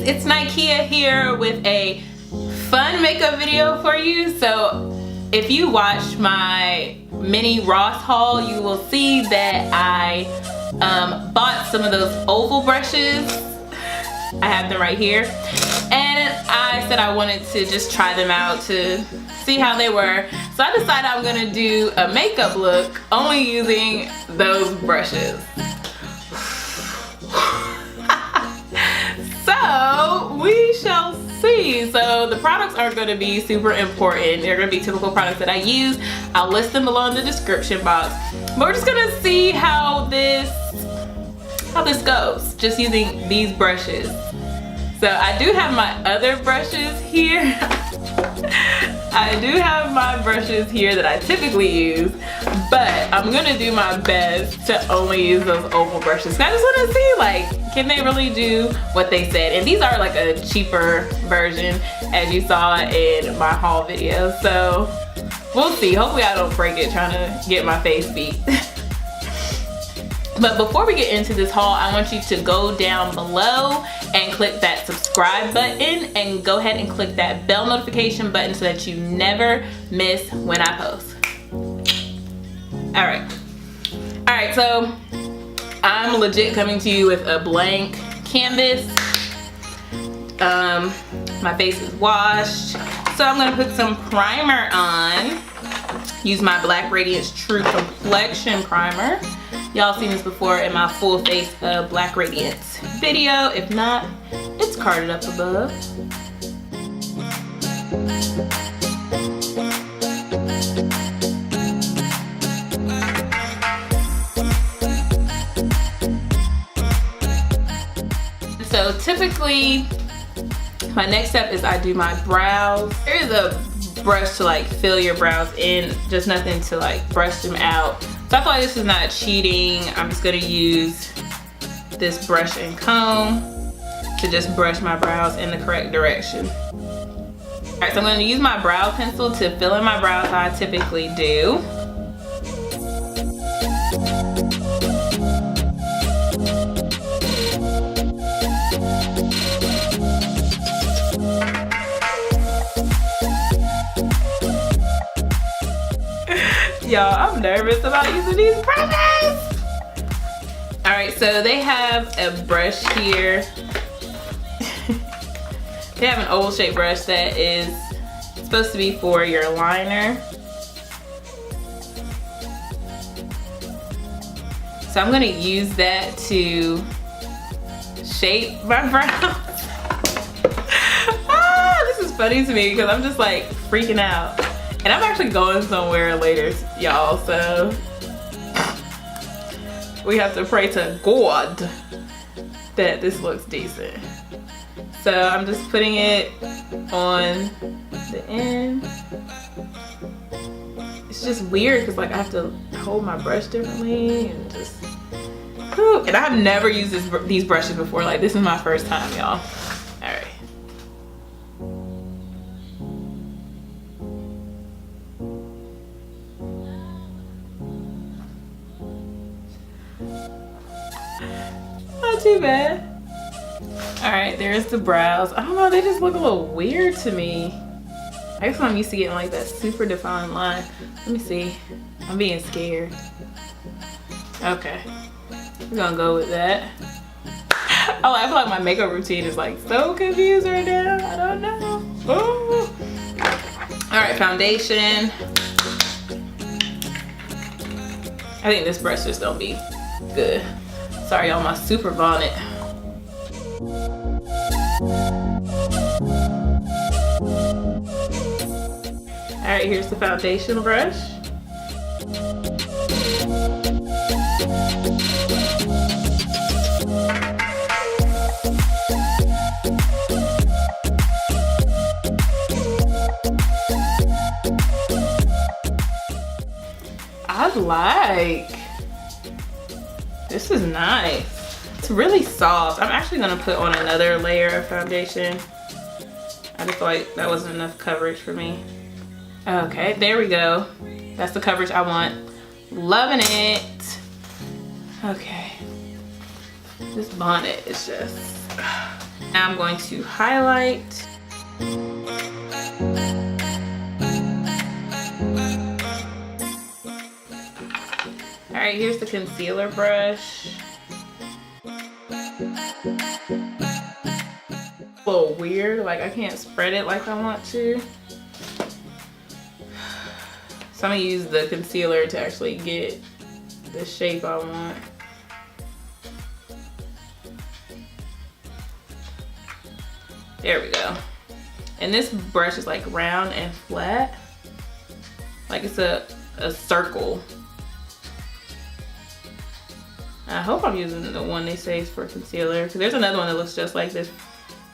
ladies, it's Nikea here with a fun makeup video for you. So if you watched my mini Ross haul, you will see that I bought some of those oval brushes. I have them right here, and I said I wanted to just try them out to see how they were. So I decided I'm gonna do a makeup look only using those brushes. So we shall see. So the products aren't going to be super important. They're going to be typical products that I use. I'll list them below in the description box. But we're just going to see how this goes, just using these brushes. So I do have my other brushes here. I do have my brushes here that I typically use, but I'm gonna do my best to only use those oval brushes. I just wanna see, like, can they really do what they said? And these are like a cheaper version, as you saw in my haul video. So we'll see. Hopefully I don't break it trying to get my face beat. But before we get into this haul, I want you to go down below and click that subscribe button and go ahead and click that bell notification button so that you never miss when I post. Alright, so I'm legit coming to you with a blank canvas. My face is washed. So I'm gonna put some primer on. Use my Black Radiance True Complexion primer. Y'all seen this before in my full face Black Radiance video. If not, it's carded up above. So typically, my next step is I do my brows. There is a brush to like fill your brows in, just nothing to like brush them out. So I feel like this is not cheating. I'm just gonna use this brush and comb to just brush my brows in the correct direction. Alright, so I'm gonna use my brow pencil to fill in my brows how I typically do. Y'all, I'm nervous about using these brushes. Alright, so they have a brush here. They have an oval shaped brush that is supposed to be for your liner. So I'm gonna use that to shape my brows. This is funny to me because I'm just like freaking out. And I'm actually going somewhere later, y'all, so we have to pray to God that this looks decent. So I'm just putting it on the end. It's just weird because like I have to hold my brush differently and just, whew. And I've never used these brushes before. Like, this is my first time, y'all. All right. Not too bad. Alright, there's the brows. I don't know, they just look a little weird to me. I guess I'm used to getting like that super defined line. Let me see. I'm being scared. Okay. We're gonna go with that. Oh, I feel like my makeup routine is like so confused right now. I don't know. Oh. Alright, foundation. I think this brush just don't be good. Sorry y'all, my super bonnet. Alright, here's the foundation brush. This is nice. It's really soft. I'm actually gonna put on another layer of foundation. I just feel like that wasn't enough coverage for me. Okay, there we go. That's the coverage I want. Loving it. Okay. This bonnet is just Now I'm going to highlight. All right, here's the concealer brush. A little weird, like I can't spread it like I want to. So I'm gonna use the concealer to actually get the shape I want. There we go. And this brush is like round and flat. Like it's a circle. I hope I'm using the one they say is for concealer, because there's another one that looks just like this,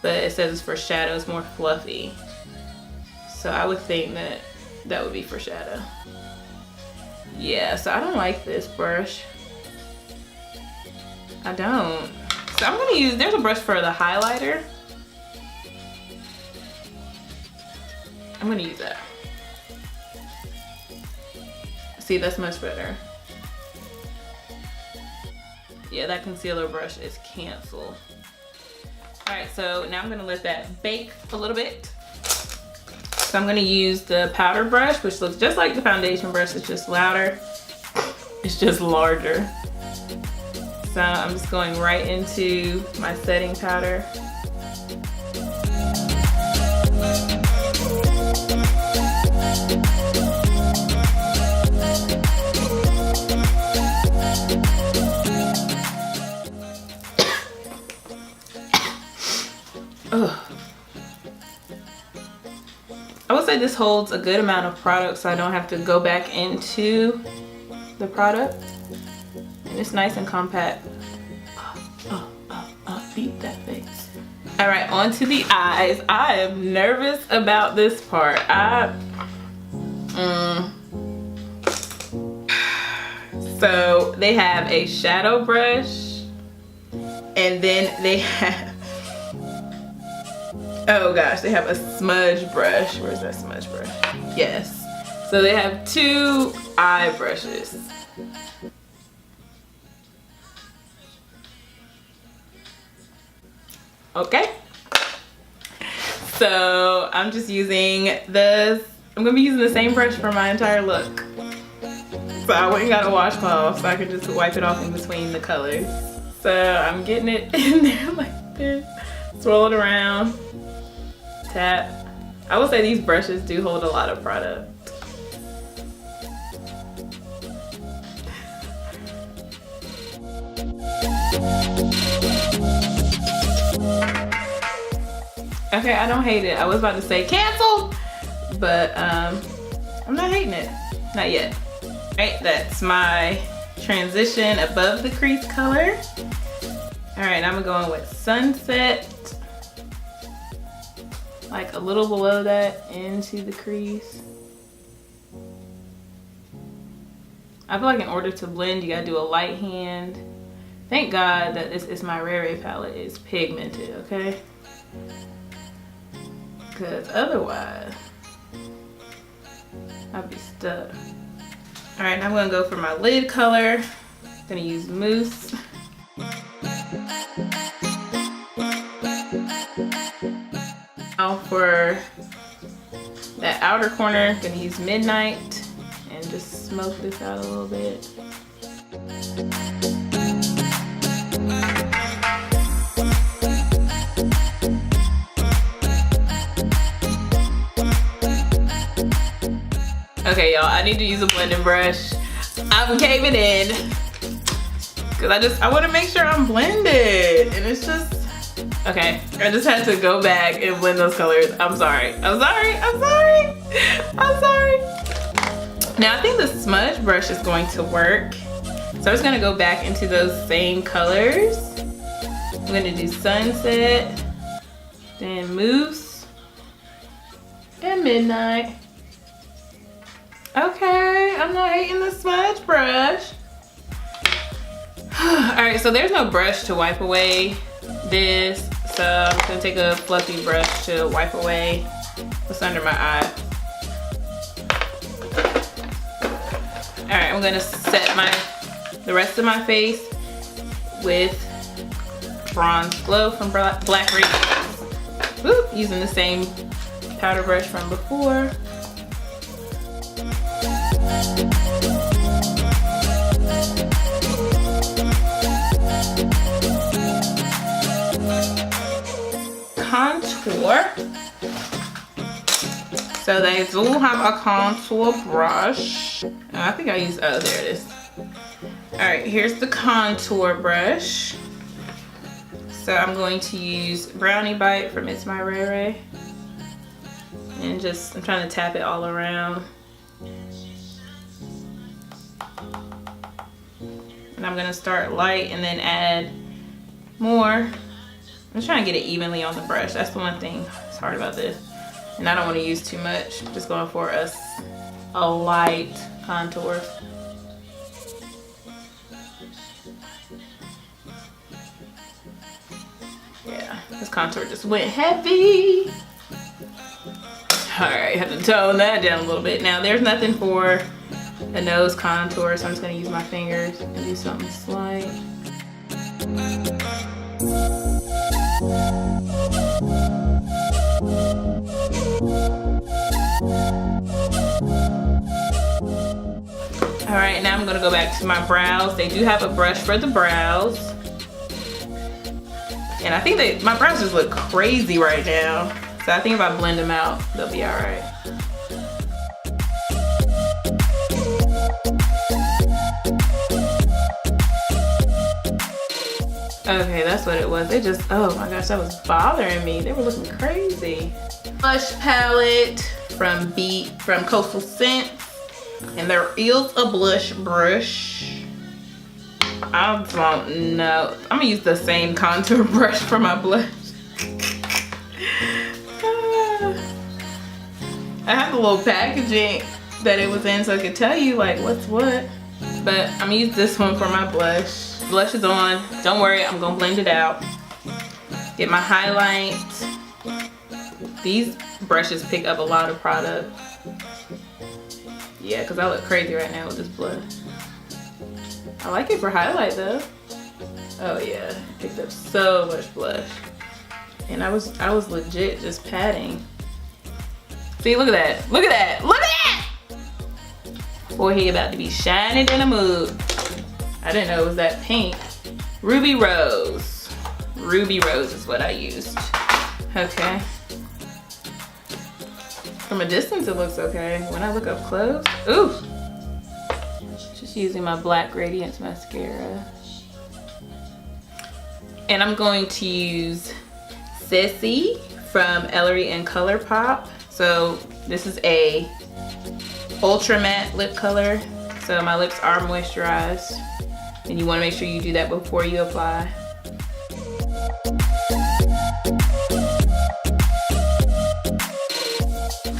but it says it's for shadow, it's more fluffy. So I would think that that would be for shadow. Yeah, so I don't like this brush. I don't. So I'm gonna use, there's a brush for the highlighter. I'm gonna use that. See, that's much better. Yeah, that concealer brush is canceled. All right, so now I'm gonna let that bake a little bit. So I'm gonna use the powder brush, which looks just like the foundation brush, it's just louder. It's just larger. So I'm just going right into my setting powder. I would say this holds a good amount of product, so I don't have to go back into the product. And it's nice and compact. Beat that face. All right, on to the eyes. I am nervous about this part. So they have a shadow brush, and then they have, oh gosh, they have a smudge brush. Where's that smudge brush? Yes. So they have two eye brushes. Okay. So I'm just using this. I'm gonna be using the same brush for my entire look. So I went and got a washcloth so I could just wipe it off in between the colors. So I'm getting it in there like this. Swirl it around. Tap. I will say these brushes do hold a lot of product. Okay, I don't hate it. I was about to say cancel, but I'm not hating it. Not yet. Right, that's my transition above the crease color. All right, I'm going with Sunset. Like a little below that into the crease. I feel like in order to blend, you gotta do a light hand. Thank God that this itsmyrayeraye palette is pigmented, okay? Because otherwise, I'd be stuck. All right, now I'm gonna go for my lid color. I'm gonna use Mousse. Now for that outer corner, I'm gonna use Midnight and just smoke this out a little bit. Okay, y'all, I need to use a blending brush. I'm caving in because I want to make sure I'm blended, and it's just okay. I just had to go back and blend those colors. I'm sorry. I'm sorry. I'm sorry. I'm sorry. Now I think the smudge brush is going to work, so I'm just gonna go back into those same colors. I'm gonna do Sunset, then Mousse, and Midnight. Okay, I'm not hating the smudge brush. All right, so there's no brush to wipe away this, so I'm just gonna take a fluffy brush to wipe away what's under my eye. All right, I'm gonna set the rest of my face with Bronze Glow from Black Radiance. Whoop, using the same powder brush from before. Contour. So they do have a contour brush. Oh, I think I used, oh, there it is. All right, here's the contour brush. So I'm going to use Brownie Bite from itsmyrayeraye. And just, I'm trying to tap it all around. And I'm gonna start light and then add more. I'm just trying to get it evenly on the brush. That's the one thing that's hard about this. And I don't want to use too much. I'm just going for a light contour. Yeah, this contour just went heavy. All right, have to tone that down a little bit. Now there's nothing for a nose contour, so I'm just gonna use my fingers and do something slight. All right, now I'm gonna go back to my brows. They do have a brush for the brows. And I think my brows just look crazy right now. So I think if I blend them out, they'll be all right. Okay, that's what it was. They just, oh my gosh, that was bothering me. They were looking crazy. Blush palette from Coastal Scent. And there is a blush brush. I don't know. I'm gonna use the same contour brush for my blush. I have the little packaging that it was in so I could tell you like what's what. But I'm gonna use this one for my blush. Blush is on. Don't worry, I'm gonna blend it out. Get my highlight. These brushes pick up a lot of product. Yeah, because I look crazy right now with this blush. I like it for highlight though. Oh yeah, picked up so much blush. And I was legit just patting. See, look at that. Look at that. Look at that! Boy, he about to be shining in a mood. I didn't know it was that pink. Ruby Rose. Ruby Rose is what I used. Okay. From a distance, it looks okay. When I look up close, ooh. Just using my Black Radiance mascara. And I'm going to use Sessy from Ellarie and Colourpop. So this is a ultra matte lip color. So my lips are moisturized. And you want to make sure you do that before you apply.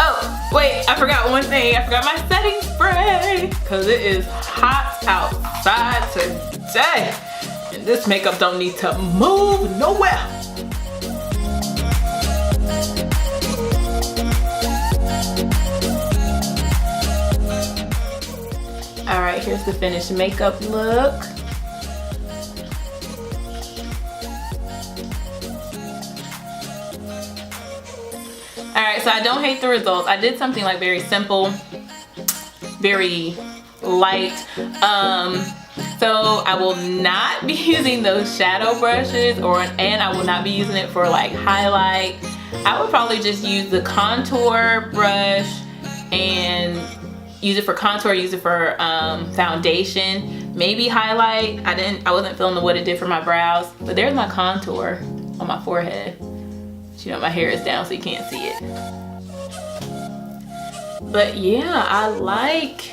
Oh, wait, I forgot one thing. I forgot my setting spray. Because it is hot outside today. And this makeup don't need to move nowhere. All right, here's the finished makeup look. All right, so I don't hate the results. I did something like very simple, very light. So I will not be using those shadow brushes and I will not be using it for like highlight. I would probably just use the contour brush and use it for contour, use it for foundation, maybe highlight. I wasn't feeling what it did for my brows, but there's my contour on my forehead. But, you know, my hair is down so you can't see it. But yeah, I like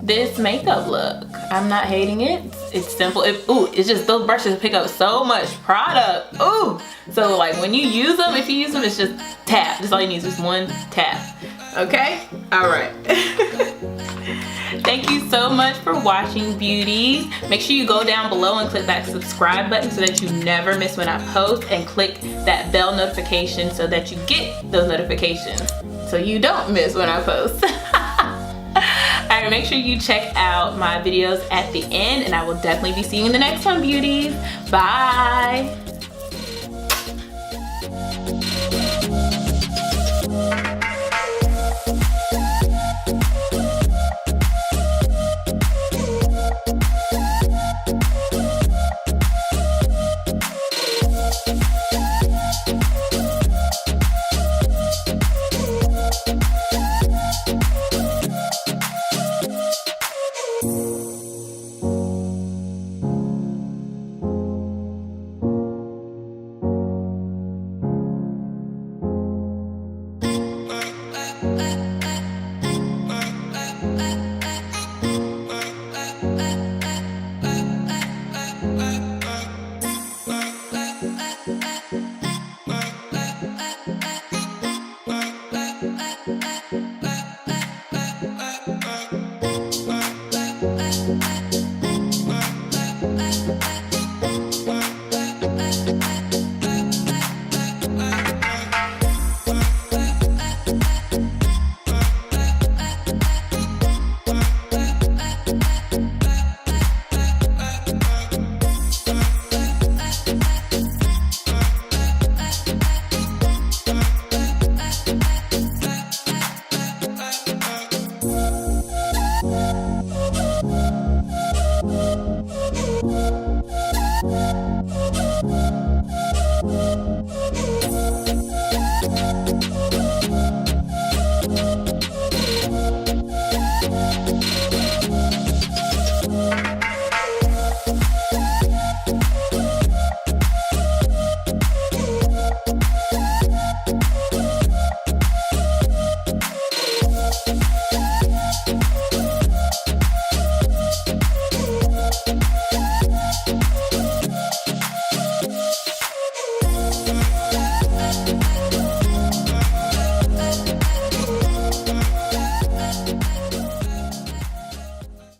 this makeup look. I'm not hating it. It's simple. It's just those brushes pick up so much product. Ooh. So like when you use them, if you use them, it's just tap. That's all you need is just one tap. Okay? All right. Thank you so much for watching, beauties. Make sure you go down below and click that subscribe button so that you never miss when I post, and click that bell notification so that you get those notifications so you don't miss when I post. Alright, make sure you check out my videos at the end, and I will definitely be seeing you in the next one, beauties. Bye.